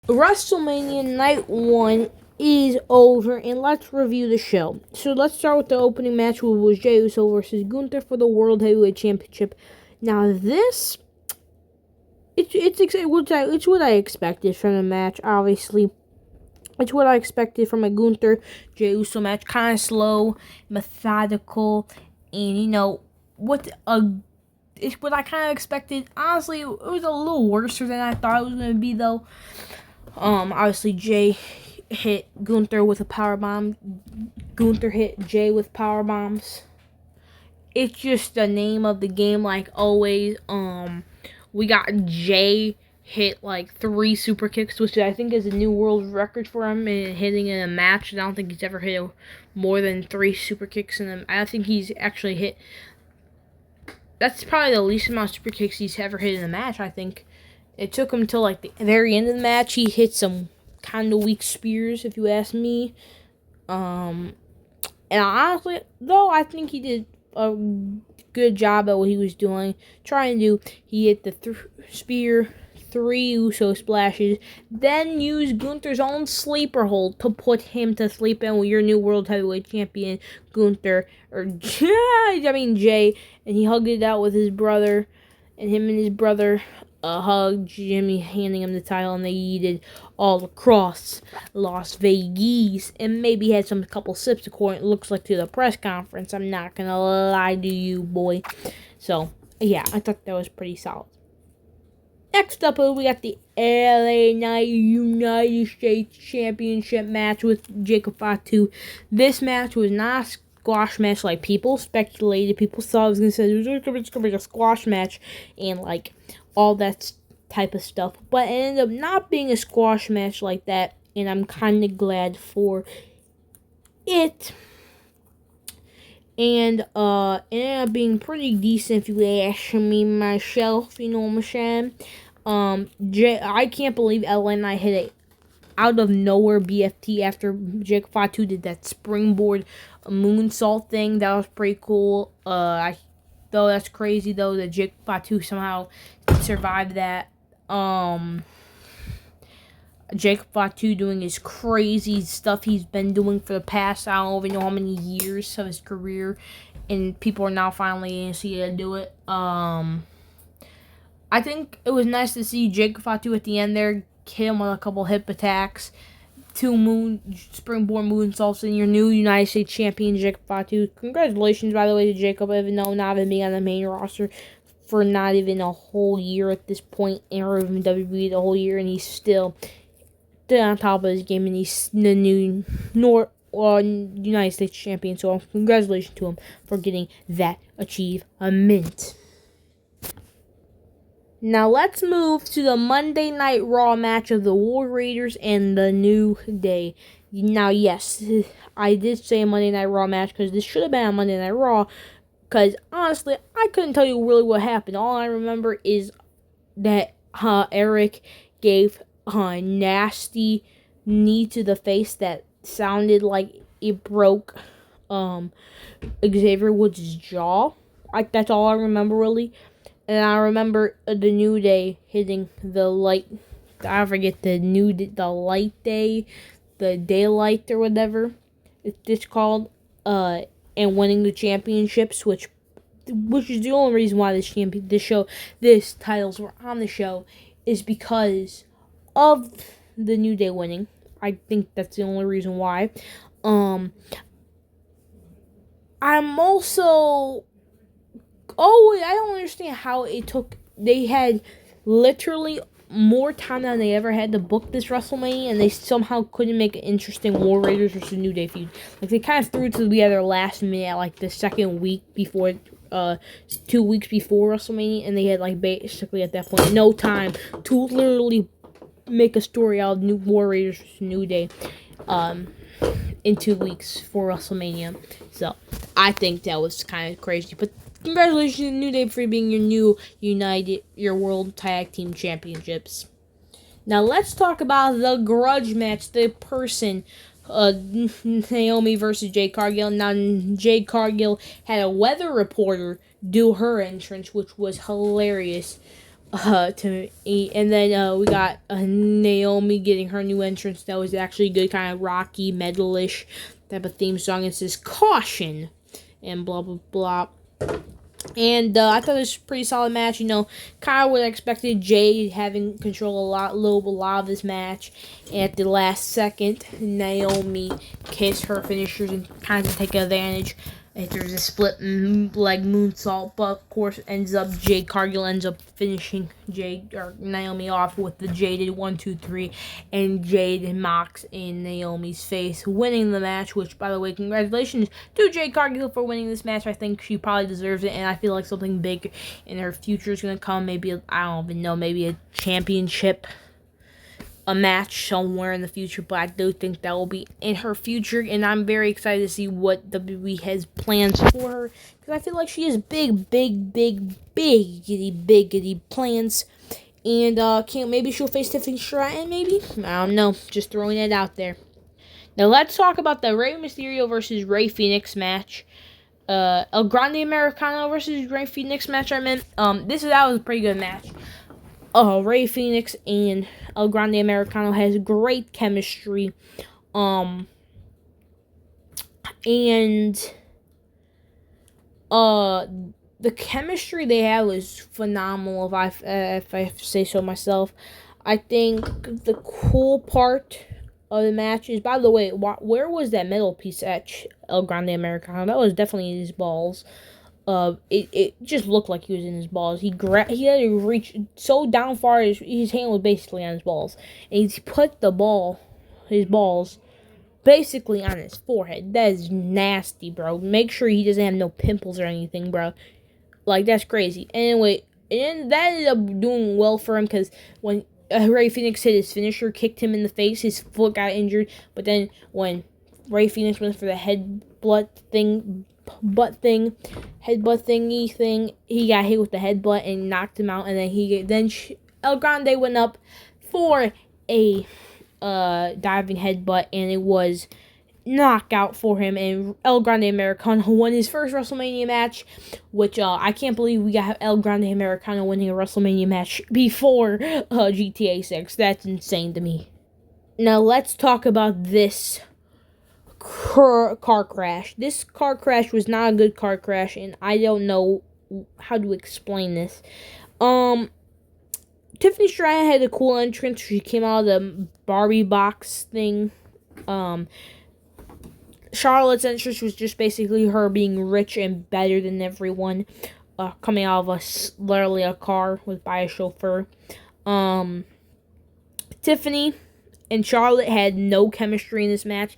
WrestleMania Night 1 is over, and let's review the show. So let's start with the opening match, which was Jey Uso versus Gunther for the World Heavyweight Championship. Now this, it's what I expected from the match. Obviously, it's what I expected from a Gunther Jey Uso match. Kind of slow, methodical, and it's what I kind of expected. Honestly, it was a little worse than I thought it was gonna be, though. Obviously, Jey hit Gunther with a power bomb. Gunther hit Jey with power bombs. It's just the name of the game, like always. We got Jey hit like 3 super kicks, which I think is a new world record for him in hitting in a match. I don't think he's ever hit more than 3 super kicks in them. I think he's actually hit. That's probably the least amount of super kicks he's ever hit in a match, I think. It took him till like the very end of the match. He hit some kind of weak spears, if you ask me. And honestly, though, I think he did a good job at what he was trying to do. He hit the spear, 3 Uso splashes, then used Gunther's own sleeper hold to put him to sleep in with your new World Heavyweight Champion, Jey, and he hugged it out with his brother, and him and his brother hugged Jimmy, handing him the title, and they yeeted all across Las Vegas, and maybe had a couple sips according, it looks like, to the press conference. I'm not gonna lie to you, boy. So, yeah, I thought that was pretty solid. Next up, we got the LA Knight United States Championship match with Jacob Fatu. This match was not a squash match like people speculated. People thought it was going to be a squash match and like all that type of stuff. But it ended up not being a squash match like that, and I'm kind of glad for it. And it ended up being pretty decent, if you ask me myself, you know what I'm saying? I can't believe LA Knight hit a out of nowhere BFT after Jacob Fatu did that springboard moonsault thing. That was pretty cool. Though that's crazy though that Jacob Fatu somehow survived that. Jacob Fatu doing his crazy stuff he's been doing for the past, I don't even know how many years of his career, and people are now finally going to see him do it. I think it was nice to see Jacob Fatu at the end there hit him with a couple hip attacks, 2 springboard moonsaults, and your new United States champion, Jacob Fatu. Congratulations, by the way, to Jacob, even though not even being on the main roster for not even a whole year at this point, or even WWE the whole year, and he's still on top of his game, and he's the new United States champion. So congratulations to him for getting that achievement. Now let's move to the Monday Night Raw match of the War Raiders and the New Day. Now, yes, I did say a Monday Night Raw match because this should have been a Monday Night Raw. Because honestly, I couldn't tell you really what happened. All I remember is that Eric gave a nasty knee to the face that sounded like it broke Xavier Woods' jaw. Like, that's all I remember, really. And I remember the New Day hitting the light. I forget the light day, the daylight or whatever it's called. And winning the championships, which is the only reason why this titles were on the show, is because of the New Day winning. I think that's the only reason why. I'm also. Oh, I don't understand how it took. They had literally more time than they ever had to book this WrestleMania, and they somehow couldn't make an interesting War Raiders versus New Day feud. Like, they kind of threw it together last minute, like the second week before, 2 weeks before WrestleMania, and they had, like, basically at that point no time to literally make a story out of War Raiders versus New Day, in 2 weeks for WrestleMania. So, I think that was kind of crazy, but congratulations to New Day for being your World Tag Team Championships. Now let's talk about the grudge match, the person, Naomi versus Jade Cargill. Now Jade Cargill had a weather reporter do her entrance, which was hilarious. And then we got Naomi getting her new entrance. That was actually good, kind of rocky, metal-ish type of theme song. It says caution and blah blah blah. And I thought it was a pretty solid match. Kind of what I expected. Jay having control a lot of this match. And at the last second, Naomi kissed her finishers and kind of take advantage. If there's a split leg moonsault, but of course Jade Cargill ends up finishing Naomi off with the jaded 1-2-3, and Jade mocks in Naomi's face, winning the match. Which, by the way, congratulations to Jade Cargill for winning this match. I think she probably deserves it, and I feel like something big in her future is gonna come. Maybe I don't even know, maybe a championship. A match somewhere in the future, but I do think that will be in her future, and I'm very excited to see what WWE has plans for her, because I feel like she has biggity plans, and maybe she'll face Tiffany Stratton, maybe? I don't know, just throwing it out there. Now let's talk about the Rey Mysterio versus Rey Fenix match. El Grande Americano versus Rey Fenix match, I meant. That was a pretty good match. Rey Fenix and El Grande Americano has great chemistry. And the chemistry they had was phenomenal, if I say so myself. I think the cool part of the match is, by the way, where was that middle piece at El Grande Americano? That was definitely in his balls. It just looked like he was in his balls. He had to reach so down far, his hand was basically on his balls. And he put his balls, basically on his forehead. That is nasty, bro. Make sure he doesn't have no pimples or anything, bro. Like, that's crazy. Anyway, and that ended up doing well for him, because when Rey Fenix hit his finisher, kicked him in the face, his foot got injured. But then when Rey Fenix went for the headbutt thingy thing, he got hit with the headbutt and knocked him out. And then El Grande went up for a diving headbutt, and it was knockout for him, and El Grande Americano won his first WrestleMania match, which I can't believe we got El Grande Americano winning a WrestleMania match before GTA 6. That's insane to me. Now let's talk about this car crash. This car crash was not a good car crash, and I don't know how to explain this. Tiffany Stratton had a cool entrance. She came out of the Barbie box thing. Charlotte's entrance was just basically her being rich and better than everyone, coming out of literally a car by a chauffeur. Tiffany and Charlotte had no chemistry in this match.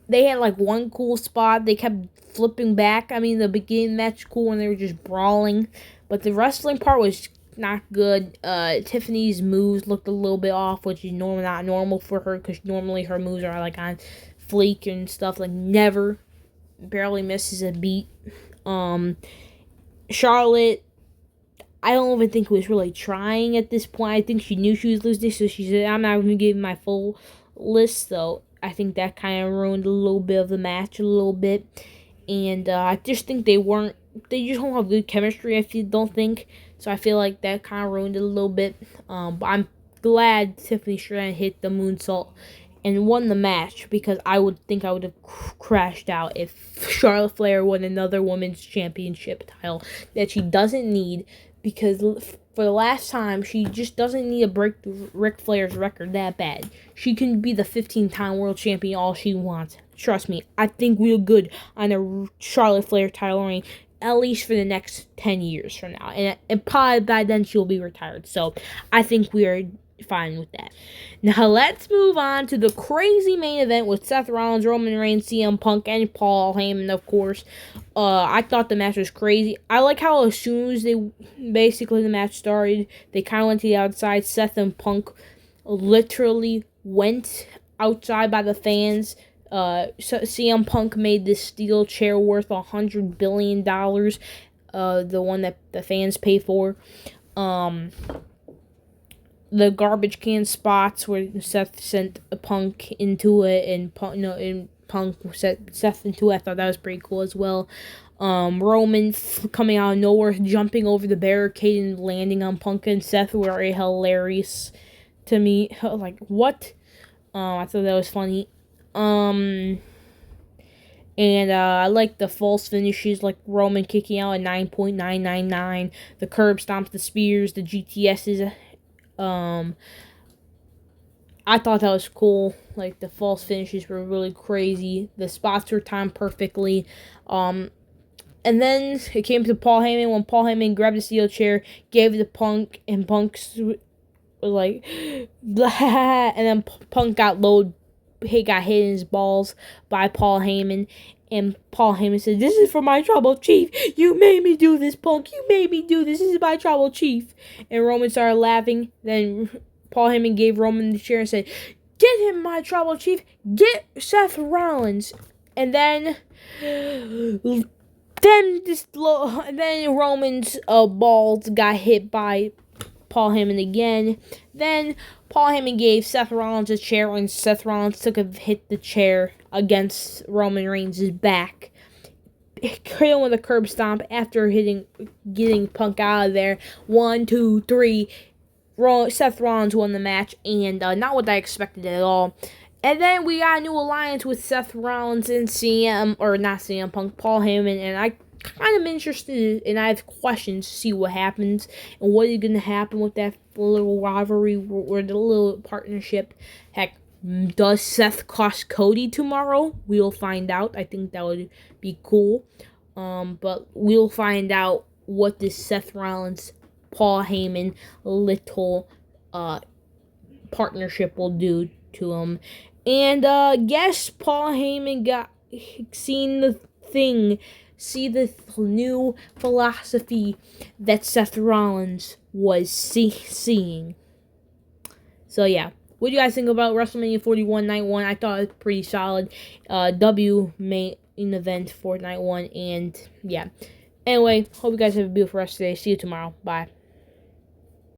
They had like one cool spot. They kept flipping back. I mean, the beginning of the match was cool when they were just brawling, but the wrestling part was not good. Tiffany's moves looked a little bit off, which is not normal for her, because normally her moves are like on fleek and stuff, like barely misses a beat. Charlotte, I don't even think was really trying at this point. I think she knew she was losing, so she said, I'm not going to give my full list, though. I think that kind of ruined a little bit of the match, a little bit. And I just think they just don't have good chemistry, don't think. So I feel like that kind of ruined it a little bit. But I'm glad Tiffany Stratton hit the moonsault and won the match, because I would have crashed out if Charlotte Flair won another women's championship title that she doesn't need, because for the last time, she just doesn't need to break Ric Flair's record that bad. She can be the 15-time world champion all she wants. Trust me, I think we're good on a Charlotte Flair title reign, at least for the next 10 years from now. And probably by then she'll be retired. So I think we are fine with that. Now let's move on to the crazy main event with Seth Rollins, Roman Reigns, CM Punk, and Paul Heyman, of course. I thought the match was crazy. I like how as soon as the match started, they kind of went to the outside. Seth and Punk literally went outside by the fans. So CM Punk made this steel chair worth $100 billion, the one that the fans pay for. The garbage can spots where Seth sent Punk into it, and Punk set Seth into it. I thought that was pretty cool as well. Roman coming out of nowhere, jumping over the barricade and landing on Punk and Seth were very hilarious to me. Like, what? I thought that was funny. And I like the false finishes, like Roman kicking out at 9.999, the curb stomps, the spears, the GTSs. I thought that was cool. Like, the false finishes were really crazy. The spots were timed perfectly. And then it came to Paul Heyman when Paul Heyman grabbed the steel chair, gave it to Punk, and Punk was like, blah, and then Punk got he got hit in his balls by Paul Heyman. And Paul Heyman said, "This is for my tribal chief. You made me do this, Punk. You made me do this. This is my tribal chief." And Roman started laughing. Then Paul Heyman gave Roman the chair and said, "Get him, my tribal chief. Get Seth Rollins." And then Roman's balls got hit by Paul Heyman again. Then Paul Heyman gave Seth Rollins a chair when Seth Rollins hit the chair against Roman Reigns' back. Hit him with a curb stomp after getting Punk out of there. 1, 2, 3. Seth Rollins won the match, and not what I expected at all. And then we got a new alliance with Seth Rollins and not CM Punk, Paul Heyman, and I kind of interested, and I have questions to see what happens and what is going to happen with that little rivalry or the little partnership. Heck, does Seth cost Cody tomorrow? We'll find out. I think that would be cool. But we'll find out what this Seth Rollins, Paul Heyman little partnership will do to him. And guess Paul Heyman got seen the thing. See the new philosophy that Seth Rollins was seeing. So, yeah. What do you guys think about WrestleMania 41 Night 1? I thought it was pretty solid. Main event for Night 1. And, yeah. Anyway, hope you guys have a beautiful rest of the day. See you tomorrow. Bye.